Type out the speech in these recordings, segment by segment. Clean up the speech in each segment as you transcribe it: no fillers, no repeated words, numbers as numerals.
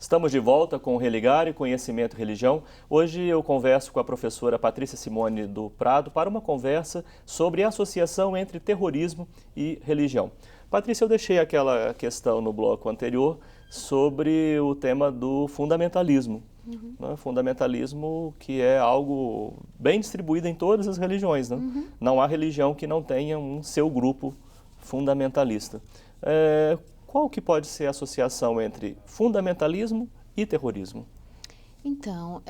Estamos de volta com o Religar e Conhecimento e Religião. Hoje eu converso com a professora Patrícia Simone do Prado para uma conversa sobre a associação entre terrorismo e religião. Patrícia, eu deixei aquela questão no bloco anterior sobre o tema do fundamentalismo. Fundamentalismo que é algo bem distribuído em todas as religiões. Não há religião que não tenha um seu grupo fundamentalista. Qual que pode ser a associação entre fundamentalismo e terrorismo? Então,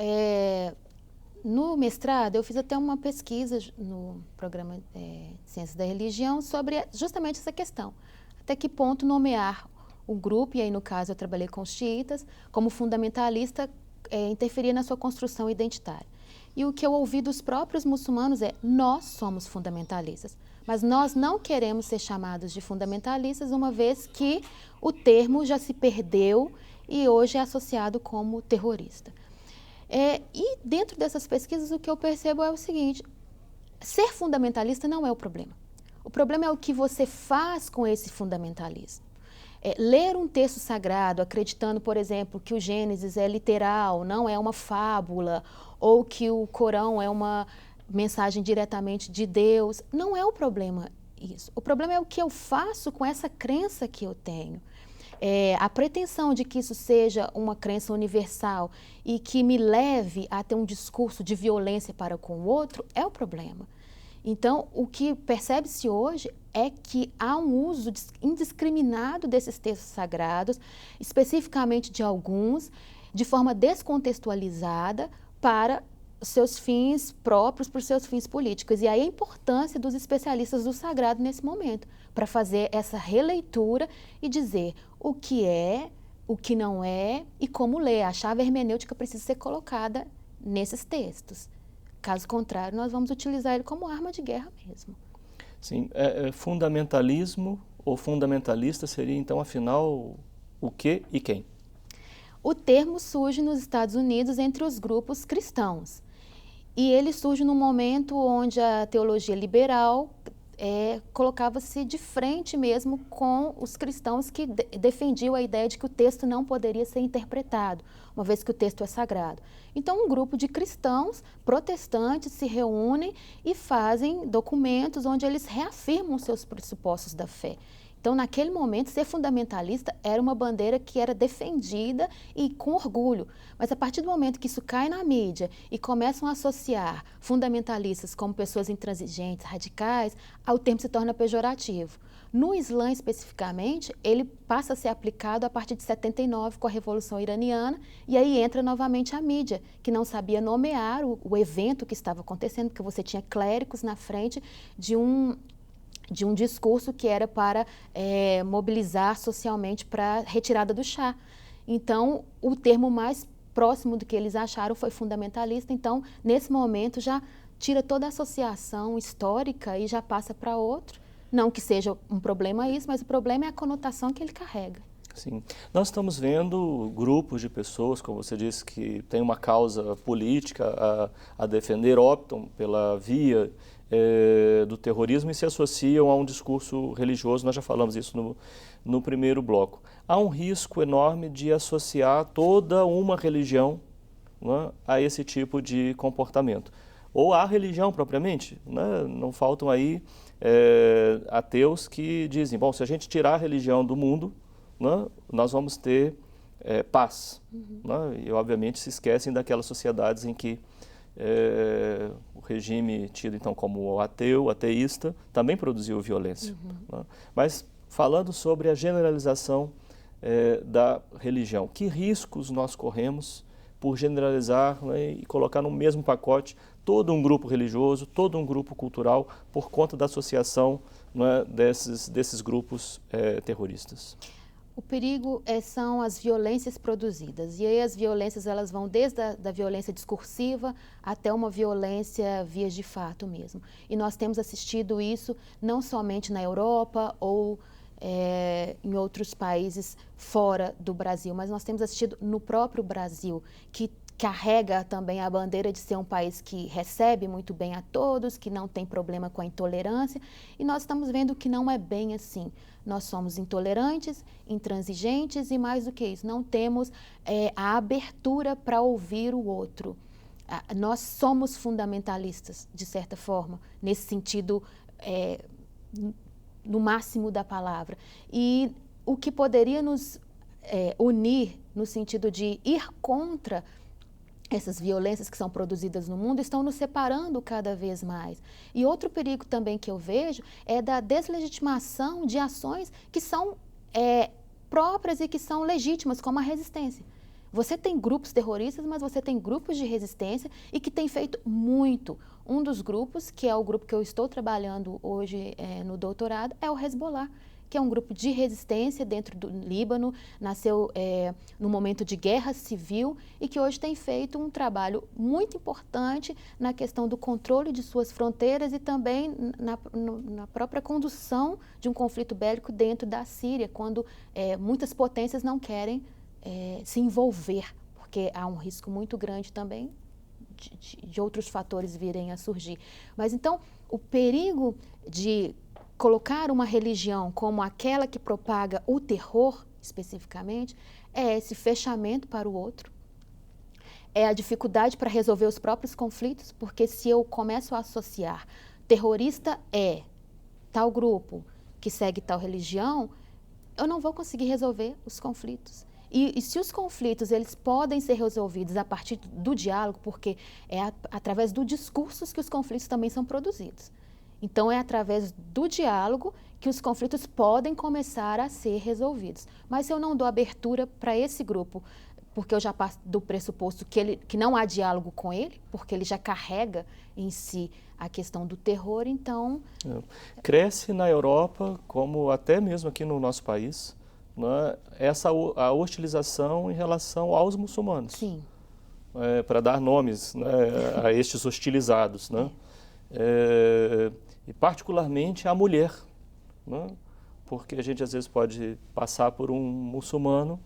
no mestrado eu fiz até uma pesquisa no programa de Ciências da Religião sobre justamente essa questão. Até que ponto nomear o grupo, e aí no caso eu trabalhei com os xiitas, como fundamentalista interferia na sua construção identitária. E o que eu ouvi dos próprios muçulmanos é: nós somos fundamentalistas, mas nós não queremos ser chamados de fundamentalistas, uma vez que o termo já se perdeu e hoje é associado como terrorista. E dentro dessas pesquisas o que eu percebo é o seguinte: ser fundamentalista não é o problema. O problema é o que você faz com esse fundamentalismo. Ler um texto sagrado acreditando, por exemplo, que o Gênesis é literal, não é uma fábula, ou que o Corão é uma mensagem diretamente de Deus, não é o problema isso. O problema é o que eu faço com essa crença que eu tenho. A pretensão de que isso seja uma crença universal e que me leve a ter um discurso de violência para com o outro é o problema. Então, o que percebe-se hoje é que há um uso indiscriminado desses textos sagrados, especificamente de alguns, de forma descontextualizada para seus fins próprios, para os seus fins políticos. E aí a importância dos especialistas do sagrado nesse momento, para fazer essa releitura e dizer o que é, o que não é e como ler. A chave hermenêutica precisa ser colocada nesses textos. Caso contrário, nós vamos utilizar ele como arma de guerra mesmo. Sim, fundamentalismo ou fundamentalista seria então, afinal, o que e quem? O termo surge nos Estados Unidos entre os grupos cristãos. E ele surge num momento onde a teologia liberal colocava-se de frente mesmo com os cristãos que defendiam a ideia de que o texto não poderia ser interpretado, uma vez que o texto é sagrado. Então, um grupo de cristãos protestantes se reúnem e fazem documentos onde eles reafirmam seus pressupostos da fé. Então, naquele momento, ser fundamentalista era uma bandeira que era defendida e com orgulho. Mas a partir do momento que isso cai na mídia e começam a associar fundamentalistas como pessoas intransigentes, radicais, o termo se torna pejorativo. No Islã, especificamente, ele passa a ser aplicado a partir de 79, com a Revolução Iraniana, e aí entra novamente a mídia, que não sabia nomear o evento que estava acontecendo, porque você tinha clérigos na frente de um discurso que era para mobilizar socialmente para a retirada do Shah. Então, o termo mais próximo do que eles acharam foi fundamentalista. Então, nesse momento, já tira toda a associação histórica e já passa para outro. Não que seja um problema isso, mas o problema é a conotação que ele carrega. Sim. Nós estamos vendo grupos de pessoas, como você disse, que têm uma causa política a defender, optam pela via do terrorismo e se associam a um discurso religioso. Nós já falamos isso no primeiro bloco. Há um risco enorme de associar toda uma religião, né, a esse tipo de comportamento. Ou a religião propriamente, né? Não faltam aí ateus que dizem: bom, se a gente tirar a religião do mundo, né, nós vamos ter paz. Né? E obviamente se esquecem daquelas sociedades em que o regime tido então como ateu, ateísta, também produziu violência. Né? Mas falando sobre a generalização da religião, que riscos nós corremos por generalizar, né, e colocar no mesmo pacote todo um grupo religioso, todo um grupo cultural, por conta da associação, né, desses grupos terroristas? O perigo são as violências produzidas. E aí as violências elas vão desde a violência discursiva até uma violência vias de fato mesmo. E nós temos assistido isso não somente na Europa ou em outros países fora do Brasil, mas nós temos assistido no próprio Brasil, que carrega também a bandeira de ser um país que recebe muito bem a todos, que não tem problema com a intolerância, e nós estamos vendo que não é bem assim. Nós somos intolerantes, intransigentes e, mais do que isso, não temos a abertura para ouvir o outro. Nós somos fundamentalistas, de certa forma, nesse sentido, no máximo da palavra. E o que poderia nos unir no sentido de ir contra essas violências que são produzidas no mundo, estão nos separando cada vez mais. E outro perigo também que eu vejo é da deslegitimação de ações que são próprias e que são legítimas, como a resistência. Você tem grupos terroristas, mas você tem grupos de resistência e que têm feito muito. Um dos grupos, que é o grupo que eu estou trabalhando hoje no doutorado, é o Hezbollah, que é um grupo de resistência dentro do Líbano, nasceu no momento de guerra civil e que hoje tem feito um trabalho muito importante na questão do controle de suas fronteiras e também na própria condução de um conflito bélico dentro da Síria, quando muitas potências não querem se envolver, porque há um risco muito grande também de outros fatores virem a surgir. Mas então, o perigo de colocar uma religião como aquela que propaga o terror, especificamente, é esse fechamento para o outro, é a dificuldade para resolver os próprios conflitos, porque se eu começo a associar terrorista é tal grupo que segue tal religião, eu não vou conseguir resolver os conflitos. E se os conflitos eles podem ser resolvidos a partir do diálogo, porque é através do discursos que os conflitos também são produzidos. Então, é através do diálogo que os conflitos podem começar a ser resolvidos. Mas se eu não dou abertura para esse grupo, porque eu já passo do pressuposto que não há diálogo com ele, porque ele já carrega em si a questão do terror, então... Cresce na Europa, como até mesmo aqui no nosso país, né, a hostilização em relação aos muçulmanos. Sim. Para dar nomes, né, a estes hostilizados, né? E particularmente a mulher, né? Porque a gente às vezes pode passar por um muçulmano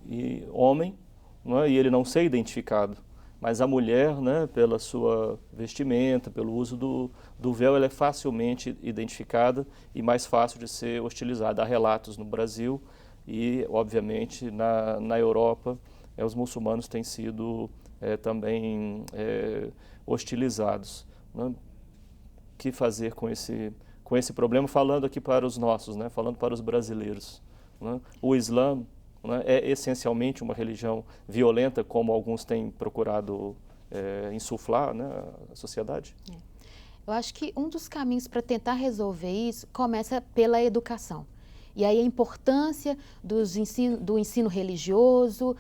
e homem, né? E ele não ser identificado, mas a mulher, né, pela sua vestimenta, pelo uso do véu, ela é facilmente identificada e mais fácil de ser hostilizada. Há relatos no Brasil e, obviamente, na Europa, os muçulmanos têm sido também hostilizados. Né? O que fazer com esse problema? Falando aqui para os nossos, né? Falando para os brasileiros. Né? O Islã, né, é essencialmente uma religião violenta, como alguns têm procurado insuflar, né, a sociedade? Eu acho que um dos caminhos para tentar resolver isso começa pela educação. E aí a importância do ensino religioso,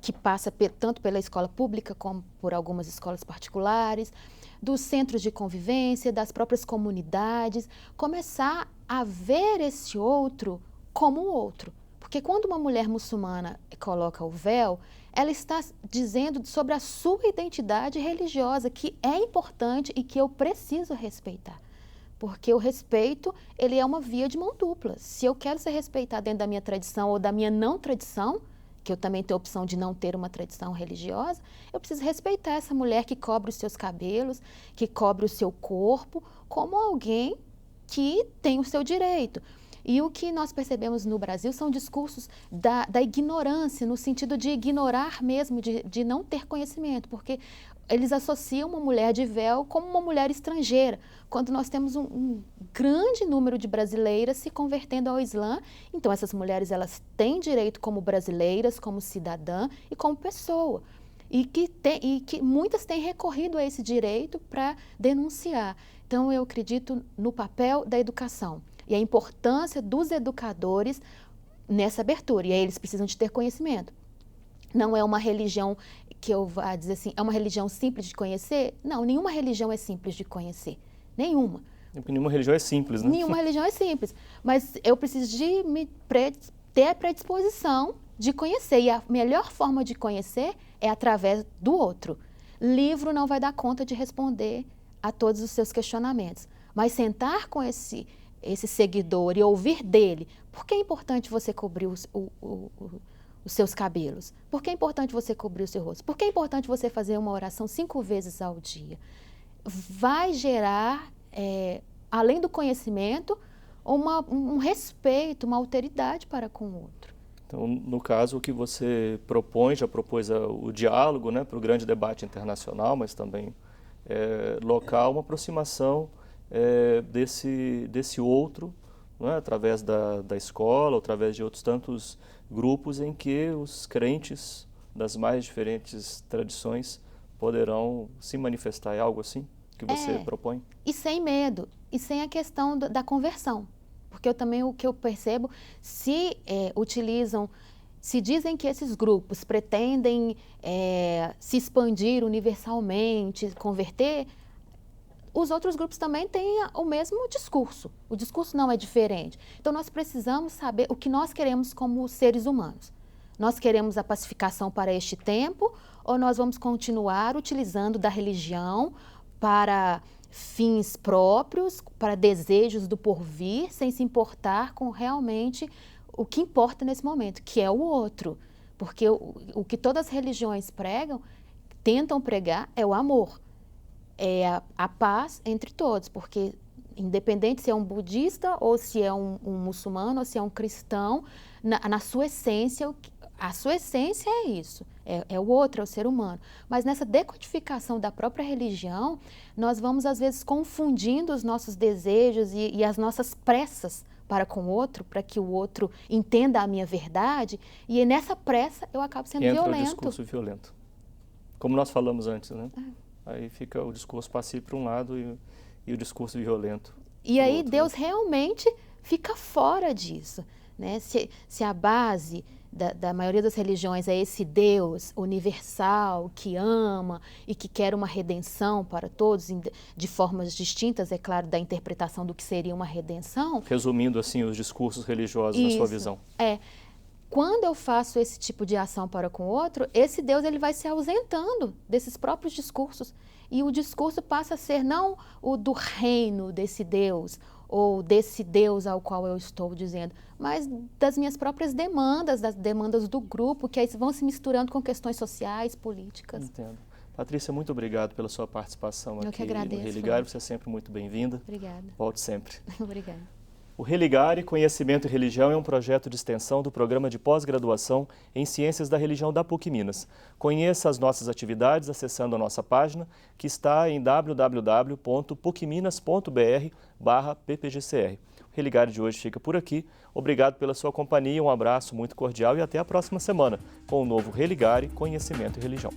que passa tanto pela escola pública como por algumas escolas particulares, dos centros de convivência, das próprias comunidades, começar a ver esse outro como o outro. Porque quando uma mulher muçulmana coloca o véu, ela está dizendo sobre a sua identidade religiosa, que é importante e que eu preciso respeitar. Porque o respeito, ele é uma via de mão dupla. Se eu quero ser respeitada dentro da minha tradição ou da minha não tradição, que eu também tenho a opção de não ter uma tradição religiosa, eu preciso respeitar essa mulher que cobre os seus cabelos, que cobre o seu corpo, como alguém que tem o seu direito. E o que nós percebemos no Brasil são discursos da ignorância, no sentido de ignorar mesmo, de não ter conhecimento, porque eles associam uma mulher de véu como uma mulher estrangeira, quando nós temos um grande número de brasileiras se convertendo ao Islã. Então, essas mulheres elas têm direito como brasileiras, como cidadã e como pessoa. E que muitas têm recorrido a esse direito para denunciar. Então, eu acredito no papel da educação e a importância dos educadores nessa abertura. E aí eles precisam de ter conhecimento. Não é uma religião que eu vá dizer assim, é uma religião simples de conhecer? Não, nenhuma religião é simples de conhecer. Nenhuma. Nenhuma religião é simples, né? Nenhuma religião é simples. Mas eu preciso de ter a predisposição de conhecer. E a melhor forma de conhecer é através do outro. Livro não vai dar conta de responder a todos os seus questionamentos. Mas sentar com esse seguidor e ouvir dele, por que é importante você cobrir o os seus cabelos? Por que é importante você cobrir o seu rosto? Por que é importante você fazer uma oração 5 vezes ao dia? Vai gerar, além do conhecimento, um respeito, uma alteridade para com o outro. Então, no caso, o que você propõe, já propôs o diálogo, né, para o grande debate internacional, mas também local, uma aproximação desse outro, né, através da escola, através de outros tantos grupos em que os crentes das mais diferentes tradições poderão se manifestar. É algo assim que você propõe? E sem medo, e sem a questão da conversão. Porque o que eu percebo, se dizem que esses grupos pretendem se expandir universalmente, converter, os outros grupos também têm o mesmo discurso. O discurso não é diferente. Então, nós precisamos saber o que nós queremos como seres humanos. Nós queremos a pacificação para este tempo ou nós vamos continuar utilizando da religião para fins próprios, para desejos do porvir, sem se importar com realmente o que importa nesse momento, que é o outro. Porque o que todas as religiões tentam pregar é o amor, é a paz entre todos, porque independente se é um budista ou se é um muçulmano ou se é um cristão, na sua essência, a sua essência é isso, é o outro, é o ser humano. Mas nessa decodificação da própria religião, nós vamos às vezes confundindo os nossos desejos e as nossas pressas para com o outro, para que o outro entenda a minha verdade, e nessa pressa eu acabo sendo violento. Entra o discurso violento. Como nós falamos antes, né? Aí fica o discurso passivo para um lado e o discurso violento. E aí Deus realmente fica fora disso, né? Se a base da maioria das religiões é esse Deus universal que ama e que quer uma redenção para todos, de formas distintas, é claro, da interpretação do que seria uma redenção. Resumindo assim os discursos religiosos na sua visão. Quando eu faço esse tipo de ação para com o outro, esse Deus ele vai se ausentando desses próprios discursos. E o discurso passa a ser não o do reino desse Deus, ou desse Deus ao qual eu estou dizendo, mas das minhas próprias demandas, das demandas do grupo, que aí vão se misturando com questões sociais, políticas. Entendo. Patrícia, muito obrigado pela sua participação aqui no Religare. Você é sempre muito bem-vinda. Obrigada. Volte sempre. Obrigada. O Religare Conhecimento e Religião é um projeto de extensão do Programa de Pós-Graduação em Ciências da Religião da PUC Minas. Conheça as nossas atividades acessando a nossa página, que está em www.pucminas.br/ppgcr. O Religare de hoje fica por aqui. Obrigado pela sua companhia, um abraço muito cordial e até a próxima semana com o novo Religare Conhecimento e Religião.